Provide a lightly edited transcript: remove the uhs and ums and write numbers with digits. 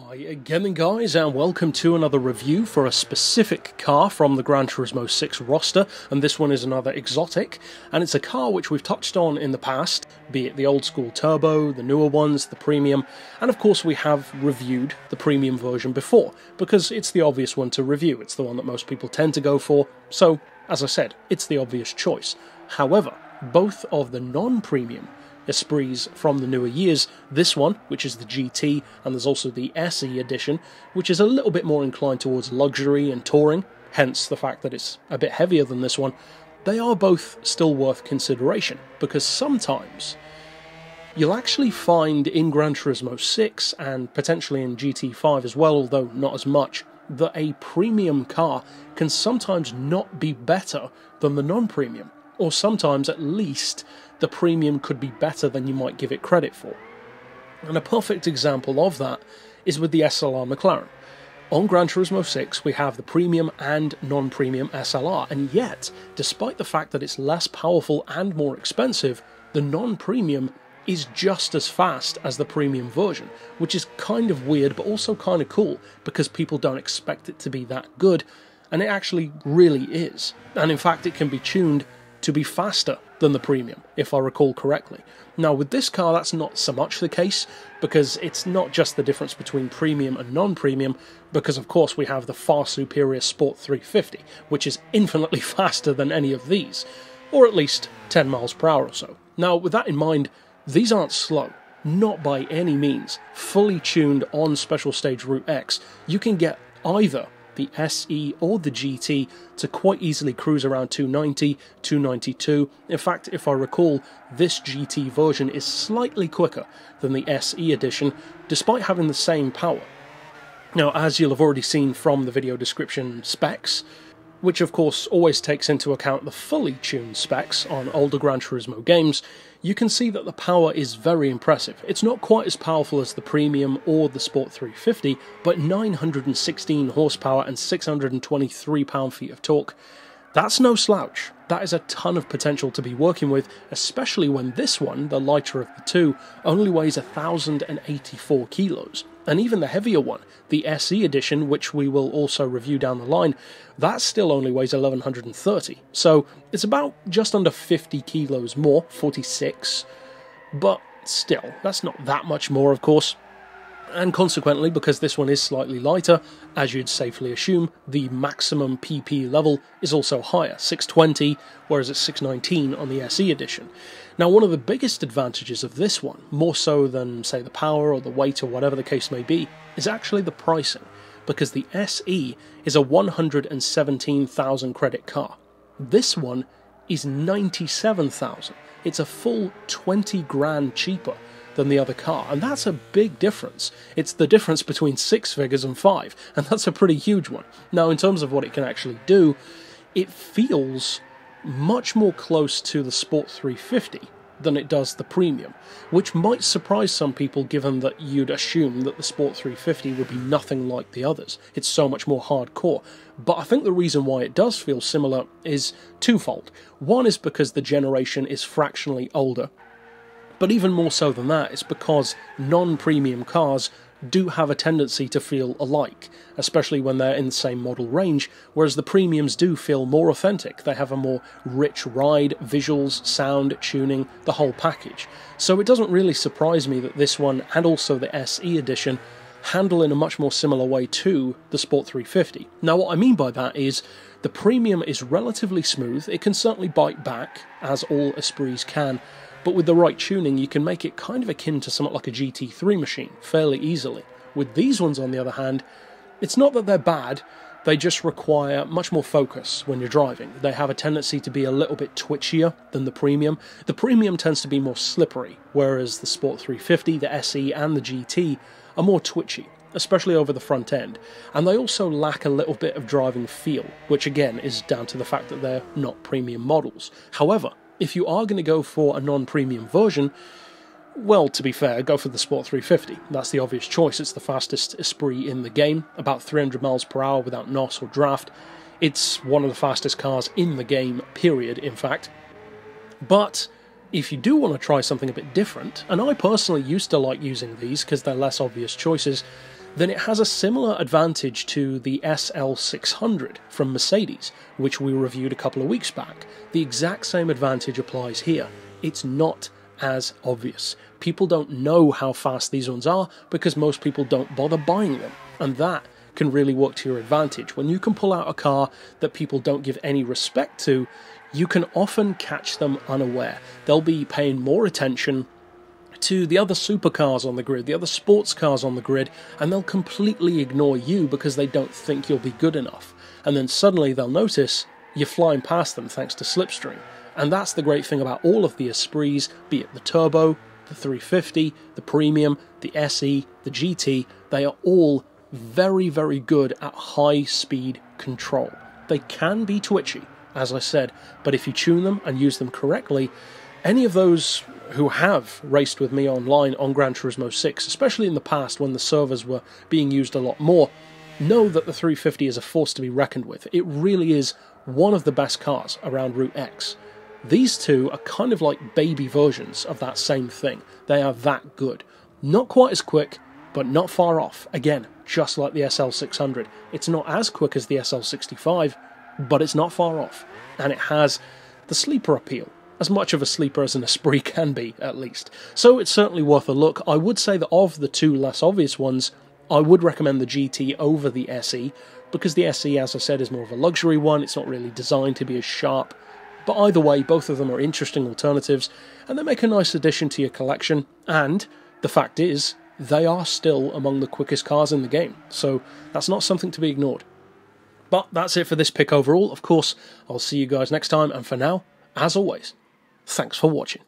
Hi again guys, and welcome to another review for a specific car from the Gran Turismo 6 roster, and this one is another exotic, and it's a car which we've touched on in the past, be it the old school turbo, the newer ones, the premium, and of course we have reviewed the premium version before, because it's the obvious one to review, it's the one that most people tend to go for, so as I said, it's the obvious choice. However, both of the non-premium Esprits from the newer years, this one, which is the GT, and there's also the SE edition, which is a little bit more inclined towards luxury and touring, hence the fact that it's a bit heavier than this one, they are both still worth consideration, because sometimes you'll actually find in Gran Turismo 6, and potentially in GT5 as well, although not as much, that a premium car can sometimes not be better than the non-premium, or sometimes at least the premium could be better than you might give it credit for. And a perfect example of that is with the SLR McLaren. On Gran Turismo 6 we have the premium and non-premium SLR, and yet, despite the fact that it's less powerful and more expensive, the non-premium is just as fast as the premium version, which is kind of weird but also kind of cool, because people don't expect it to be that good, and it actually really is. And in fact it can be tuned to be faster than the premium, if I recall correctly. Now with this car that's not so much the case, because it's not just the difference between premium and non-premium, because of course we have the far superior Sport 350, which is infinitely faster than any of these, or at least 10 miles per hour or so. Now with that in mind, these aren't slow, not by any means. Fully tuned on Special Stage Route X, you can get either the SE or the GT to quite easily cruise around 290, 292. In fact, if I recall, this GT version is slightly quicker than the SE edition, despite having the same power. Now, as you'll have already seen from the video description specs, which of course always takes into account the fully tuned specs on older Gran Turismo games, you can see that the power is very impressive. It's not quite as powerful as the Premium or the Sport 350, but 916 horsepower and 623 pound-feet of torque. That's no slouch. That is a ton of potential to be working with, especially when this one, the lighter of the two, only weighs 1,084 kilos. And even the heavier one, the SE edition, which we will also review down the line, that still only weighs 1,130. So it's about just under 50 kilos more, 46. But still, that's not that much more, of course. And consequently, because this one is slightly lighter, as you'd safely assume, the maximum PP level is also higher, 620, whereas it's 619 on the SE edition. Now, one of the biggest advantages of this one, more so than, say, the power or the weight or whatever the case may be, is actually the pricing, because the SE is a 117,000 credit car. This one is 97,000. It's a full 20 grand cheaper than the other car, and that's a big difference. It's the difference between 6 figures and 5, and that's a pretty huge one. Now, in terms of what it can actually do, it feels much more close to the Sport 350 than it does the Premium, which might surprise some people given that you'd assume that the Sport 350 would be nothing like the others. It's so much more hardcore. But I think the reason why it does feel similar is twofold. One is because the generation is fractionally older, but even more so than that, it's because non-premium cars do have a tendency to feel alike, especially when they're in the same model range, whereas the premiums do feel more authentic. They have a more rich ride, visuals, sound, tuning, the whole package. So it doesn't really surprise me that this one, and also the SE edition, handle in a much more similar way to the Sport 350. Now what I mean by that is, the premium is relatively smooth. It can certainly bite back, as all Esprits can, but with the right tuning you can make it kind of akin to somewhat like a GT3 machine, fairly easily. With these ones on the other hand, it's not that they're bad, they just require much more focus when you're driving. They have a tendency to be a little bit twitchier than the Premium. The Premium tends to be more slippery, whereas the Sport 350, the SE and the GT are more twitchy, especially over the front end, and they also lack a little bit of driving feel, which again is down to the fact that they're not premium models. However, if you are going to go for a non-premium version, well, to be fair, go for the Sport 350. That's the obvious choice. It's the fastest Esprit in the game, about 300 miles per hour without NOS or draft. It's one of the fastest cars in the game, period, in fact. But if you do want to try something a bit different, and I personally used to like using these because they're less obvious choices, then it has a similar advantage to the SL600 from Mercedes, which we reviewed a couple of weeks back. The exact same advantage applies here. It's not as obvious. People don't know how fast these ones are because most people don't bother buying them, and that can really work to your advantage. When you can pull out a car that people don't give any respect to, you can often catch them unaware. They'll be paying more attention to the other supercars on the grid, the other sports cars on the grid, and they'll completely ignore you because they don't think you'll be good enough. And then suddenly they'll notice you're flying past them thanks to slipstream. And that's the great thing about all of the Esprits, be it the Turbo, the 350, the Premium, the SE, the GT, they are all very, very good at high speed control. They can be twitchy, as I said, but if you tune them and use them correctly, any of those who have raced with me online on Gran Turismo 6, especially in the past when the servers were being used a lot more, know that the 350 is a force to be reckoned with. It really is one of the best cars around Route X. These two are kind of like baby versions of that same thing. They are that good. Not quite as quick, but not far off. Again, just like the SL600. It's not as quick as the SL65, but it's not far off. And it has the sleeper appeal. As much of a sleeper as an Esprit can be, at least. So it's certainly worth a look. I would say that of the two less obvious ones, I would recommend the GT over the SE, because the SE, as I said, is more of a luxury one. It's not really designed to be as sharp. But either way, both of them are interesting alternatives, and they make a nice addition to your collection, and the fact is, they are still among the quickest cars in the game, so that's not something to be ignored. But that's it for this pick overall. Of course, I'll see you guys next time, and for now, as always, thanks for watching.